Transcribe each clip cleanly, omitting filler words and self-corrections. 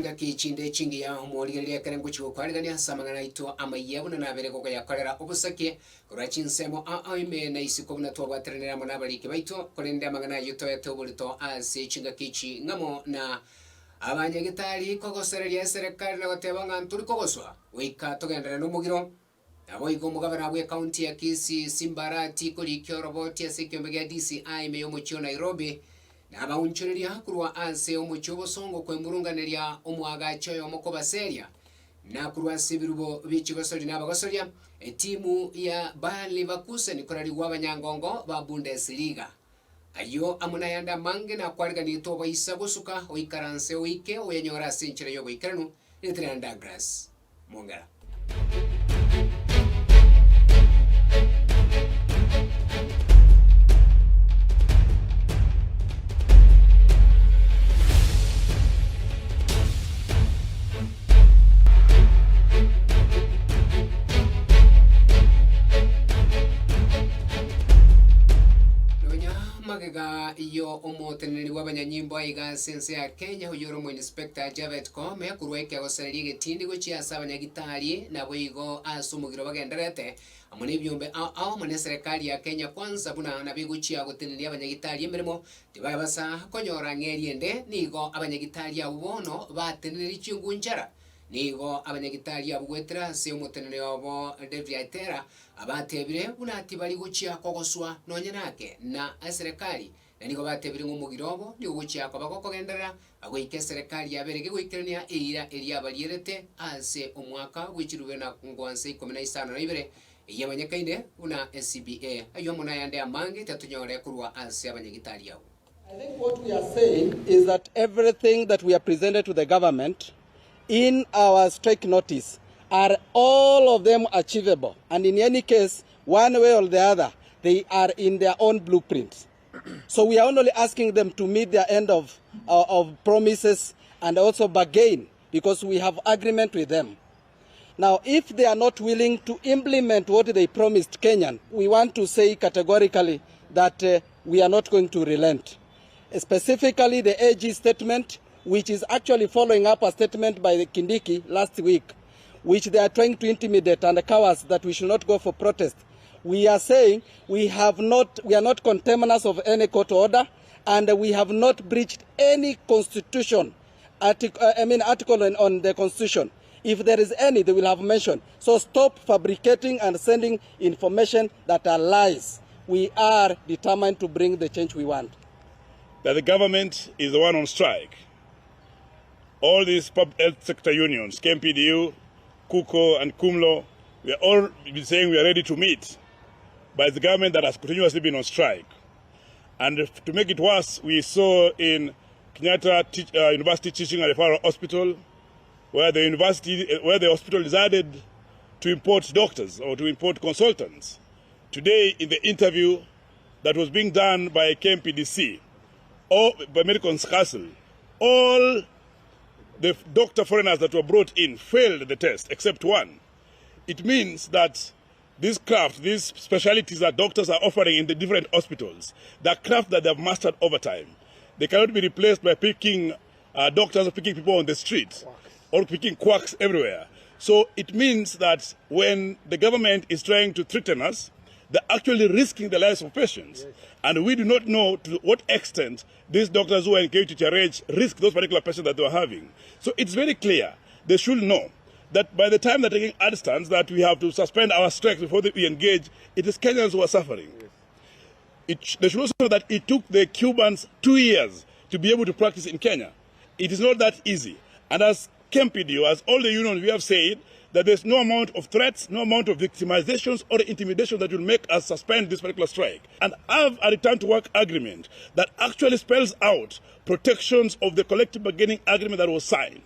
chinga kichinde chingi ya muoligeria karengo chigo kwaligania samangana ito amayebu na nabere koko yakorera obusake kurachi nsemo aime na isiko buna to bwatrenera mona balike baito kolende amangana yuto yatobulito ase chinga kichi ngamo na abanyagitari kogosereria serikali na gotebanga nturi kogoswa wika togendera no mugiro abo igo mugabana bwe county ya Kisii Simbarati kuri Kioroboti ase kyombe DCI meyo mucho Nairobi naba unchureria kurwa ase omuchobo songo kwemurunganeria omwaga choyo mokobaseria na kurwa sibirubo bichigosori nabagosoria timu ya Bayer Leverkusen korari wabanyangongo ba Bundesliga ayo amuna yanda mange na kwarga ni to baisa gosuka oikaranse oike oyenyora senchire yobo ikaranu nitranda grass Mongera. Magega iyo omoteneri w'abanyanyimbo aiga sense ya Kenya huyoro mu inspector Javet Kome kurweke agosereri getindi gochi asa abanyagitari nabo igo asumugiro bagenderete amone byombe aho mone serikali ya Kenya kwanza buna nabiguchi agoteneri abanyagitari emirimo tibabasa konyora ngeriende nigo abanyagitari abubono bateneri chingunjara nigo abanyagitari abugwetera se omoteneri obo Deviatera abatebire bunati bali guchia kogoswa nonyenake na serikali na nigo batebire ngomugirobo nigo guchia kwa bakogendera agoike serikali yaberege goikerania eira eria balierete ase omwaka gwichirwe na ngwanse 15 na ibere yabanyakainde una SCBA ayo muna yande amange tatunyore kurwa ase abanyagitari yabo. I think what we are saying is that everything that we are presented to the government in our strike notice are all of them achievable, and in any case, one way or the other, they are in their own blueprints. So we are only asking them to meet their end of promises and also bargain, because we have agreement with them. Now, if they are not willing to implement what they promised Kenyan, we want to say categorically that we are not going to relent. Specifically, the AG statement, which is actually following up a statement by the Kindiki last week, which they are trying to intimidate and cowards that we should not go for protest. We are saying we are not contemners of any court order, and we have not breached any constitution article on the constitution. If there is any, they will have mentioned. So stop fabricating and sending information that are lies. We are determined to bring the change we want. That the government is the one on strike. All these public health sector unions, KMPDU, KUKO and KUMLO, we are all been saying we are ready to meet, but the government that has continuously been on strike. And to make it worse, we saw in Kenyatta University Teaching and Referral Hospital, where the hospital decided to import doctors or to import consultants. Today, in the interview that was being done by KMPDC or by Medical Council, all the doctor foreigners that were brought in failed the test, except one. It means that this craft, these specialties that doctors are offering in the different hospitals, the craft that they have mastered over time, they cannot be replaced by picking doctors or picking people on the street or picking quacks everywhere. So it means that when the government is trying to threaten us, they're actually risking the lives of patients. Yes. And we do not know to what extent these doctors who are engaged to charge risk those particular patients that they are having. So it's very clear. They should know that by the time they're taking a stance that we have to suspend our strike before we engage, it is Kenyans who are suffering. Yes. They should also know that it took the Cubans 2 years to be able to practice in Kenya. It is not that easy. And as KMPDU, as all the unions, we have said that there's no amount of threats, no amount of victimizations or intimidation that will make us suspend this particular strike. And have a return to work agreement that actually spells out protections of the collective bargaining agreement that was signed.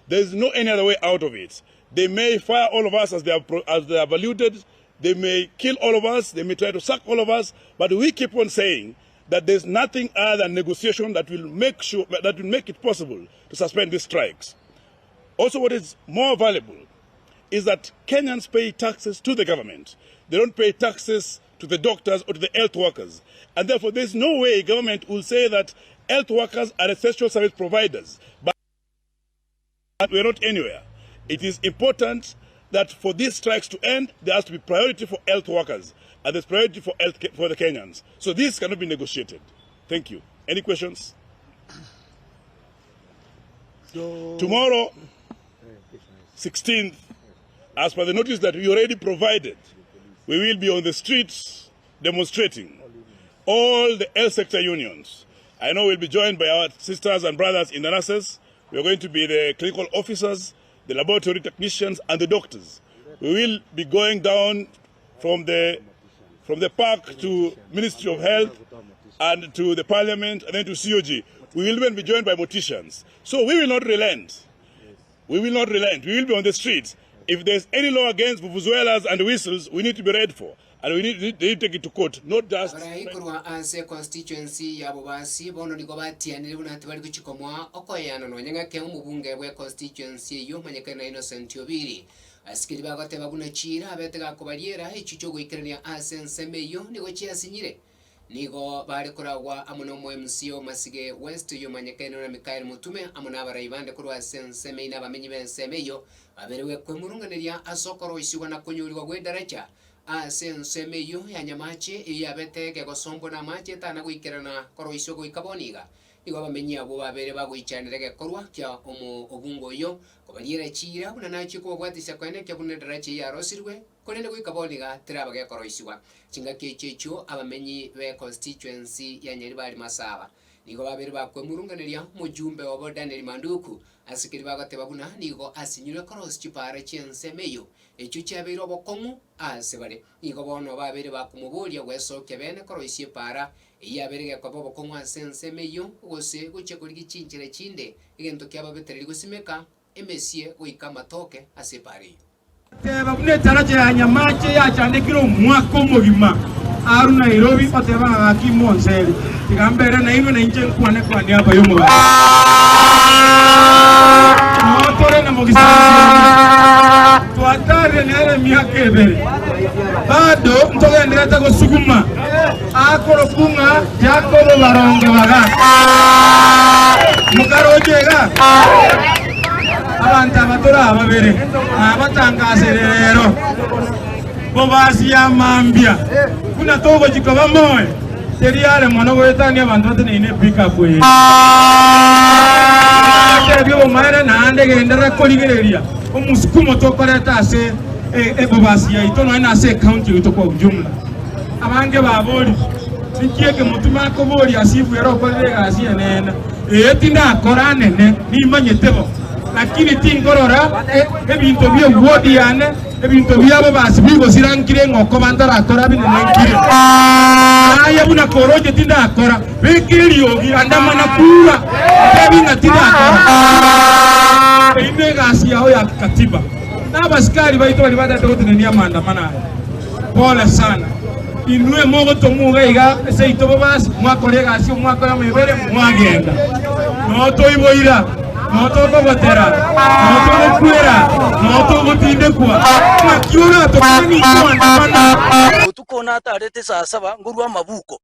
There's no any other way out of it. They may fire all of us as they have alluded. They may kill all of us. They may try to sack all of us. But we keep on saying that there's nothing other than negotiation that will make it possible to suspend these strikes. Also, what is more valuable is that Kenyans pay taxes to the government. They don't pay taxes to the doctors or to the health workers. And therefore, there's no way government will say that health workers are essential service providers. But We're not anywhere. It is important that for these strikes to end, there has to be priority for health workers, and there's priority for health for the Kenyans. So this cannot be negotiated. Thank you. Any questions? Tomorrow, 16th, as per the notice that we already provided, we will be on the streets demonstrating. All the health sector unions. I know we'll be joined by our sisters and brothers in the nurses. We're going to be the clinical officers, the laboratory technicians, and the doctors. We will be going down from the park to Ministry of Health and to the Parliament and then to COG. We will even be joined by morticians. So we will not relent. We will not relent. We will be on the streets. If there's any law against vuvuzelas and whistles, we need to be ready for. And we need to take it to court, not just... Kurwa ase constituency ya bobasi bono niko batianire buna tibali kuchikomwa okoyano no nyanga ke umubunge bwe constituency yo manyekana Innocent Obiri asikiri bagoteba buna chira abetega kubaliera echicho goikerania ase nsemeyo niko chiasinyire nigo bari kuragwa amuno mu MCO Masige West yo manyekana na Mikael Mutume amuna abarayibande kurwa ase nseme ina bamenyi bensemeyo baberewe kwemurunganeria asokoro isiwa na kunyurirwa gwedaracha asensemeyo ya nyamache yabetege gosombo na mache tana guikerana koro isoko ikaboniga nigo bamenyi abo babere bagwichanirege korwa kya obungo yo kobaliera chira buna nachi ko gwatisha kwene kya buna darache ya rosirwe konene guikaboniga tirabage koro isiwa chinga kechecho abamenyi be constituency ya Nyeri bali masaba nigo babere bakwemurunganeria mujumbe wa Daniel Manduku asikiri bagateba buna nigo asinyure koros chipare chensemeyo echo chabiro bokomu asebare nigo bono babere bakumubolia gwesoke bene koroisie para yaberege kwa bokomu asensemeyo gose guche kuri gichinchire chinde igento kyaba betereri gusimeka emesie goikama toke asepare teba bune taraje ya nyamache ya chandikiro mwako mugima aru Nairobi oteba akimonseri igambere na ino na inje kwane kwa niaba yo muba motore na mugisana tuatare nere miaka ebere bado mtogendera tago suguma akoro kunga yakoro baronge baga mukarojega abantu abatora ababere abatangase rero bobasi ya mambia kuna togo jikoba moyo teriale mwana wetani abantu batene pick up we byo mara na ande gendera koligereria omusukumo tokoleta ase bobasi ya itono ina ase county utoko ujumla abange baboli nikieke mutuma ko boli asifu yero kolere asi enena etinda akorane ne nimanyetebo lakini tingorora ebintu byo wodi yane ebintu byabo basibigo sirankire ngoko bandara akora binenkire aya buna koroje tinda akora bekiriyo girandamana kuwa ebinga tinda akora ine gasi yao ya katiba na basikari baito bali bada dote ni amandamana pole sana inue mogo tomuga iga seito babas mwakore gasi mwakora mebere mwagenda no toiboira Moto batera, moto kuera, moto gutinde kwa. Makiura to kani kwa. Tukona tarete saa saba ngurwa mabuko.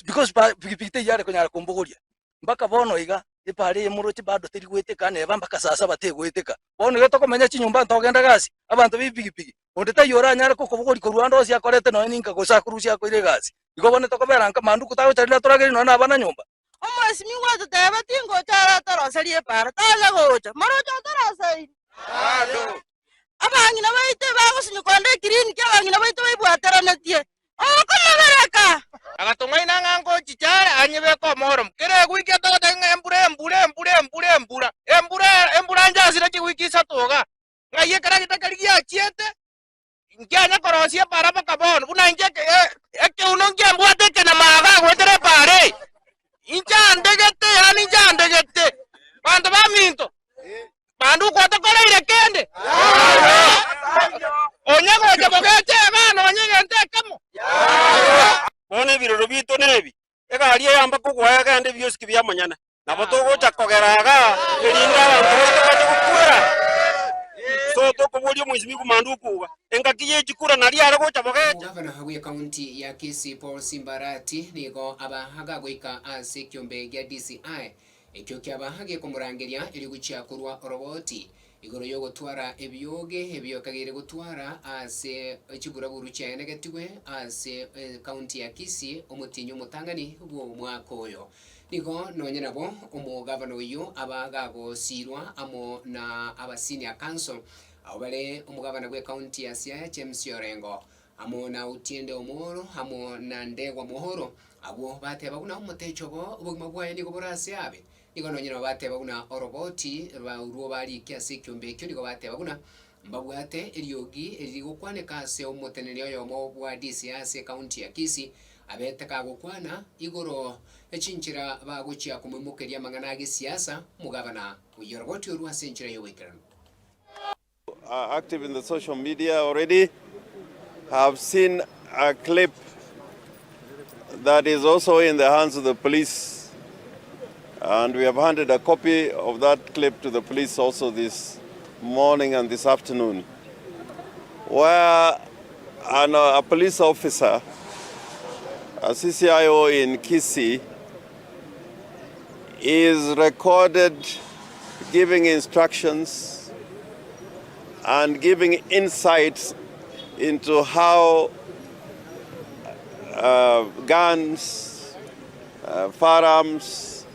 Because pikipiki yare kunyara kumbuguria. Mbaka bono iga ipare muruti bado tiri gweteka ne bambaka saa saba te gweteka. Bono yo tokomenya chinyumba ntogenda gasi. Abantu bipikipiki. Ondeta yora nyara ko kubuguri ku Rwanda osia korete no ninka gosa kurusia ko ire gasi. Igo bone tokobera nka mandu kutawo tarila torageri no na bana nyumba. Omo simi wa tebe tingo chara tarasari e para tala gocha maro tarasari ado abangi na baite bago sinyo konde green ke abangi na baite baibu atara na tie o kono bereka agatongai na ngango chichara anyebe ko morom kere wiki to tenga embura njasira chi wiki satoga ngaye kara kitakarigia chiete nganya korosia para pakabon una njeke eke unongia mbwate ke na maga gotere pare Injandegete, bantu baminto. Bandu kwata kola irekende. Onyago jabogeche bana onyegente kamo. Bone biroro bito nebi. Ega aliye yamba kugwaya kande byoski byamanyana. Nabotogo chakogeraga erinda abantu bakukura. So tokobulyo mwizimi kumandu kuba. Engakiye chikura nali arago chabogeche. Gavana hawe county ya Kisii Paul Simbarati nigo abahaga goika ase kyombe ya DCI ekyo kyaba gikumurangiria eri guchiakurwa oroboti igoro yo gutwara ebyoge ebyokagire gutwara ase ekiburaburu cyanegetigwe ase county ya Kisii omutinyo mutangani bwo mwaka oyo nigo nonye nabo omugabana oyo abagagosirwa amo na abasenior council abale omugabana gwe county ya Siaya James Orengo amo na Utiende Omoro amo na Ndegwa Mohoro abo bateba kuna umutechobo ubugima bwaye nigo burase abe nigo nonye nabo bateba kuna oroboti baruo bali kiasi kyombe kyo nigo bateba kuna mbabwate eriogi erigukwaneka ase omuteneri oyo mo bwa DCS county ya Kisii abeteka gukwana igoro echinchira baguchia kumumukeria mangana age siasa mugabana uyoroboti urwa senchira yo weekend. Active in the social media already. Have seen a clip that is also in the hands of the police, and we have handed a copy of that clip to the police also this morning and this afternoon, where a police officer, a CCIO in Kisii, is recorded giving instructions and giving insights into how guns, firearms,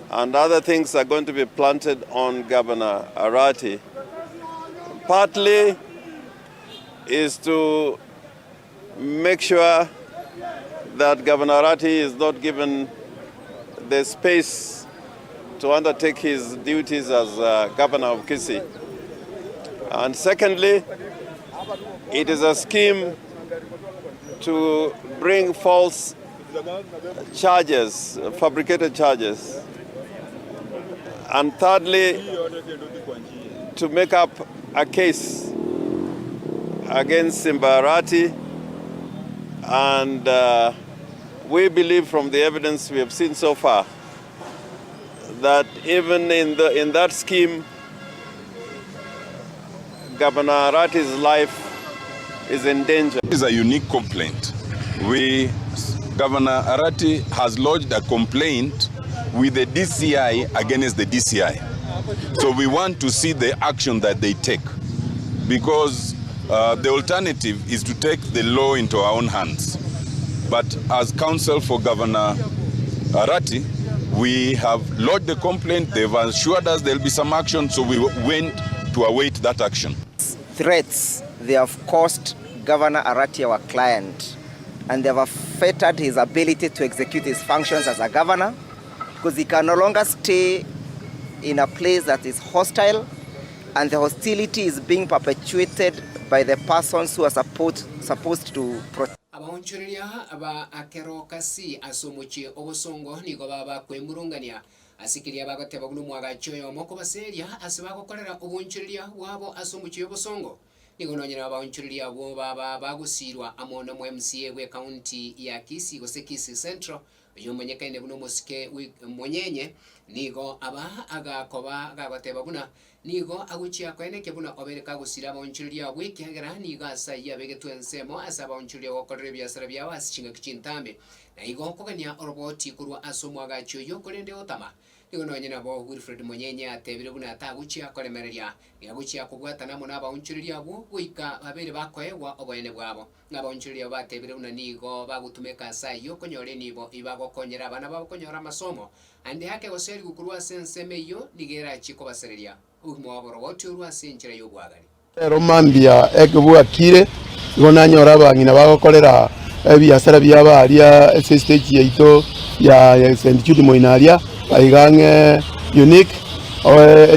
and other things are going to be planted on Governor Arati. Partly is to make sure that Governor Arati is not given the space to undertake his duties as governor of Kisii. And secondly, it is a scheme to bring false charges, fabricated charges. And thirdly, to make up a case against Simbarati. And we believe from the evidence we have seen so far that even in that scheme, Governor Arati's life is in danger. This is a unique complaint. Governor Arati has lodged a complaint with the DCI against the DCI. So we want to see the action that they take, because the alternative is to take the law into our own hands. But as counsel for Governor Arati, we have lodged the complaint. They've assured us there'll be some action, so we went to await that action. Threats, they have cost Governor Arati, our client, and they have affected his ability to execute his functions as a governor, because he can no longer stay in a place that is hostile, and the hostility is being perpetuated by the persons who are supposed to protect. Abahonchereria aba akero kasi asomuchi obosongo nigo baba kwemurungania asikiria bagateba kuno mwagacho yo moko baseria asibako kolera obonchereria wabo asomuchi obosongo nigo nonyera abahonchereria abo baba bagusirwa amona mu MCA we county ya Kisii gose Kisii Central yomenyekaine buno musike monyenye nigo aba agakoba gagateba buna nigo aguchia kweneke buna obereka gusira abahonchereria bwe kyagera nigo asaya begetwensemo asaba abahonchereria gokorera byasara byawe asichinga kichintambe na igo kogania oroboti kurwa asomwaga cyoyo korende otama nigo nonyena bo Wilfred Monyenye atebire buna ataguchia koremereria yaguchia kubwatana mo n'abahonchereria abo goika babere bakoewa obwene bwabo n'abahonchereria batebire buna nigo bagutumeka sayo konyore nibo ibagokonyera abana babokonyora masomo ande hake goseri gukurwa sensemeyo nigera chiko basereria umwaboroboti urwa senchira yobwagari romambia ekubwakire gonanyora abangina bagokorera ebiasara byabaria stage yaito ya St Jude Moinaria aigange unique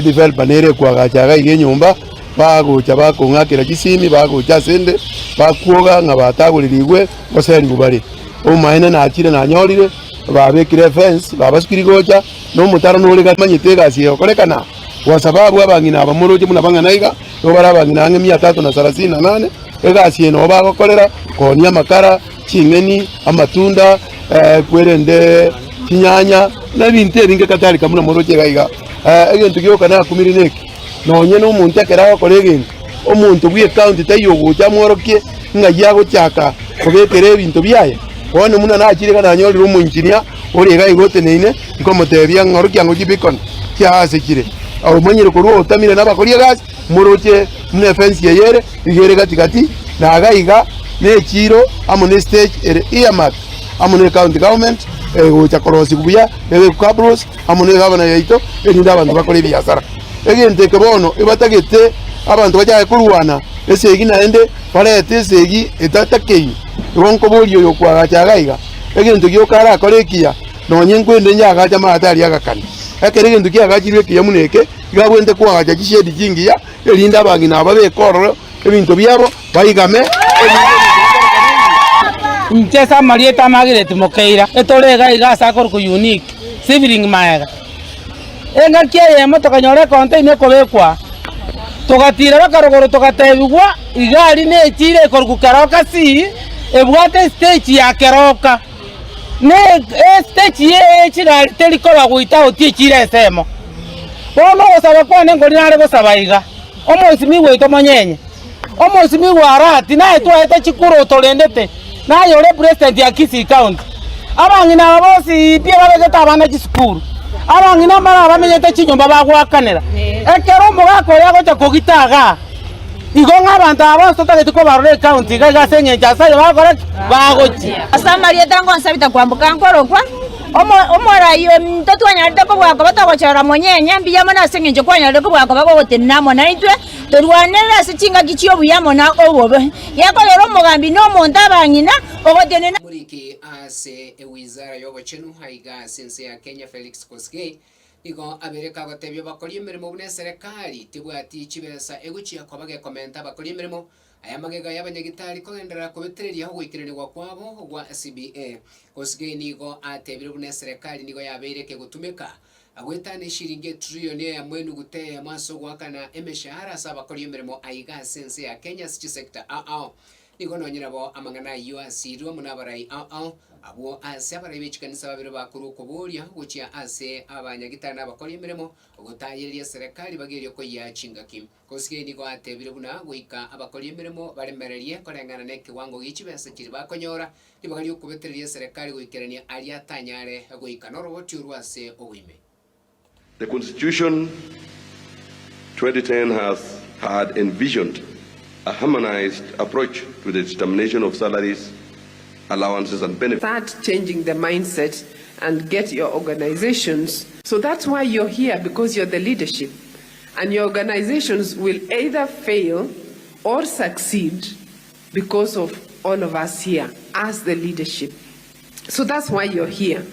developer nere kwagachaga igenyumba bagucha bakungakira kisimi bagucha sende bakuoga ngabatagulirigwe goseri gubari umaina na akire na nyorire babekire fence babasikirigocha no mutaro nuri gatmanyitega siyo kolekana kwa sababu abangina abamuroje muna banganaiga no barabangina ange 338 egasi eno bagokorera konia makara chingeni amatunda kwerende kinyanya na bintu ebinge katari kamuna muroje gaiga egento gyoka na kumirineki nonye no muntu akeraho kolegen omuntu bwi account tayo gocha mworokie ngayago chaka kobekere ebintu byaye wone muna na chire kana nyori rumu engineer ori ga igote neine nkomotebia ngoro kyango gibikon kyase kire aho manyire kuruo utamire nabakoria gas muroche mune fence yeyere igere katikati na agaiga ne chiro amone stage ere earmark amone county government gocha korosi kubuya ebe kabros amone gabana yaito erinda abantu bakore biasara egente kebono ibatagete abantu bajaye kuruwana esegi naende parete esegi etatakei igonko bolio yokwaga chagaiga egente gyokara akorekia nonye nkwende nyaga chama atari agakani ekere egente kyagachirwe kiyamuneke igabwente kwaga chishedi jingiya erinda abangina ababe kororo ebintu byabo baigame Mchesa Marieta Margaret Mokeira etorega igasa kor ku unique civil maega enga kiye motoka nyore container kobekwa tugatira bakarogoro tugatebigwa igari ne chire kor ku karoka si ebwate stage ya keroka ne stage ye chira teliko bagwita otie chire semo bono osaba kwane ngori nare gosabaiga omonsimi gweto monyenye omonsimi gwarati nae twete chikuru tolendete na yore president ya Kisii County abangina abosi pia babegeta abana chisukuru abangina mara bamenyete chinyomba bagwakanera ekero mugako yago chakogitaga igonga abantu aboso tagetiko barore county gaga senye chasayo bagora bagochi asamarie tango nsabita kwambuka nkorokwa omora iyo mtoto wanyalite ko bwako batagochara monyenye mbiyamo na senye kwanyalite ko bwako bagotenamo na itwe torwanera sichinga gichiyo buyamo na obobe yako lero mugambi no monta bangina ogotenena muriki ase wizara yobochenu haiga sense ya Kenya Felix Koskei igo abereka gotebyo bakori emirimo bune serikali tibwati chibesa eguchia kwabage komenta bakori emirimo aya magega y'abanyagitari kogendera kubetereria ho gwikirirwa kwabo gwa CBA Koskei nigo atebire bune serikali nigo yabereke gutumika agwetane shiringi trilioni ya mwenu guteye maso gwakana emeshahara sabakori emirimo aiga sense ya Kenya city sector nigo nonyirabo amangana yuasirwa munabarai abo ase abarai bechikanisa babiro bakuru kuburia guchia ase abanyagitari n'abakori emirimo gutayiria serikali bagerio ko yachingaki Koskei nigo atebire buna guika abakori emirimo baremererie korengana ne kiwango gichibesa kiri bakonyora nibagari kubetereria serikali guikerania aria tanyare guika noroboti urwase obwime. The Constitution 2010 had envisioned a harmonized approach to the determination of salaries, allowances and benefits. Start changing the mindset and get your organizations. So that's why you're here, because you're the leadership. And your organizations will either fail or succeed because of all of us here as the leadership. So that's why you're here.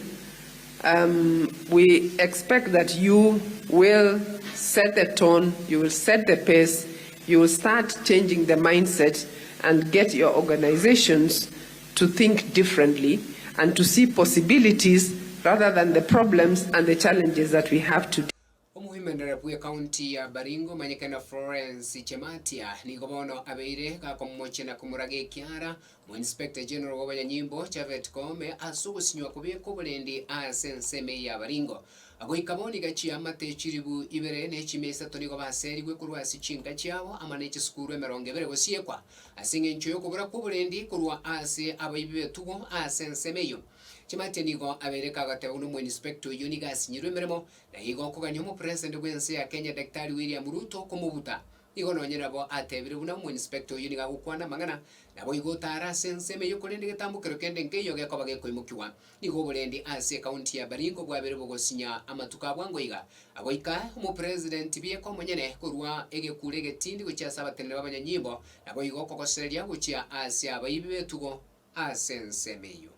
We expect that you will set the tone, you will set the pace, you will start changing the mindset and get your organizations to think differently and to see possibilities rather than the problems and the challenges that we have today. Omuhimendera bwe county ya Baringo manyekana Florence Chematia nigobono abeire gakomoche na kumurage kiara mu inspector general w'abanyanyimbo Chavet Kome asugusinywa kubeko bulendi asenseme ya Baringo agoikaboni gachi amate chiribu ibere ne chimesa tonigo baseri gwe kurwa sichinga cyabo amane chisukuru emeronge bere gosiekwa asinge ncho yokubura kubulendi kurwa ase abayibe tugo asensemeyo Chimate nigo abereka gatebo no inspector uniga sinyirwe meremo na higo kuganya mu president gwense ya Kenya Daktari William Ruto kumubuta igo nonyerabo atebire buna mu inspector uniga gukwana mangana nabo igo tara senseme yokolende getambukero kende ngeyo geko bage koimukiwa nigo bulendi ase county ya Baringo bwabere bogosinya amatuka bwangoiga aboika mu president biye ko munyene kurwa ege kurege tindi gucha sabatenere babanyanyimbo nabo igo kokoseria gucha ase abayibe tugo asensemeyo.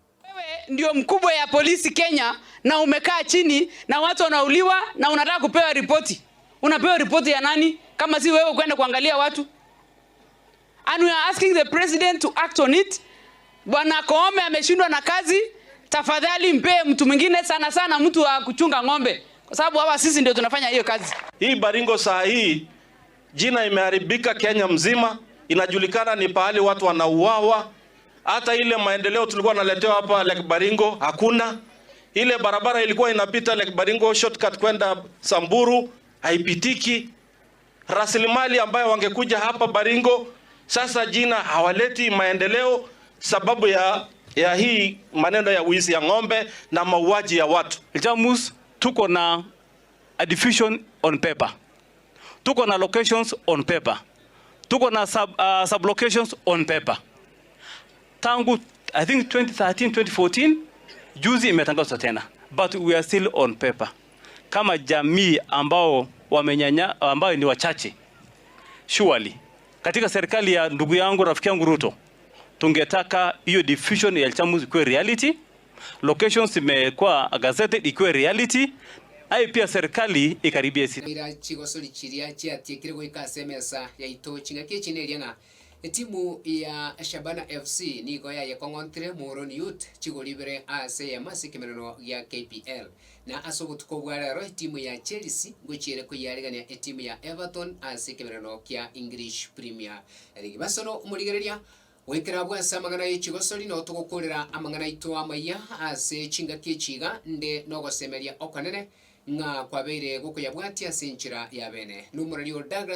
Ndio mkubwa ya polisi Kenya na umekaa chini na watu wanauliwa na unataka kupewa ripoti. Unapewa ripoti ya nani kama si wewe kwenda kuangalia watu? And we are asking the president to act on it. Bwana Koome ameshindwa na kazi, tafadhali mpe mtu mwingine, sana mtu wa kuchunga ng'ombe. Kwa sababu hawa sisi ndio tunafanya hiyo kazi. Hii Baringo saa hii jina imeharibika Kenya mzima, inajulikana ni pahali watu wanauawa. Hata ile maendeleo tulikuwa naletewa hapa Lake Baringo hakuna. Ile barabara ilikuwa inapita Lake Baringo shortcut kwenda Samburu haipitiki. Rasilimali ambayo wangekuja hapa Baringo sasa jina hawaleti maendeleo sababu ya ya hii maneno ya wizi ya ng'ombe na mauaji ya watu. Ilchamus tuko na a division on paper. Tuko na locations on paper. Tuko na sub locations on paper. Tangu I think 2013 2014 juzi imetangazwa tena, but we are still on paper. Kama jamii ambao ambao ni wachache, surely katika serikali ya ndugu yangu rafiki yangu Ruto tungetaka hiyo division ya Ilchamus ikuwe reality, locations imekuwa gazetted ikuwe reality. Ai pia serikali ikaribie ira chigosori chiria chiatikire goika semesa ya ito chinga kichineria timu ya Shabana FC ni goya ya kongontre Moroni Youth chigolibere ase ya masikemerano ya KPL na asogutuko bwararo timu ya Chelsea gochire kuyaregania timu ya Everton ase kemerano kya English Premier League. Basono umurigereria wekera bwasa amangana y'ikigosori no tugukurira amangana ito amaya ase chinga kichiga nde no gosemeria okanene nga kwabeire guko yabwati ase nchira ya bene numurari Douglas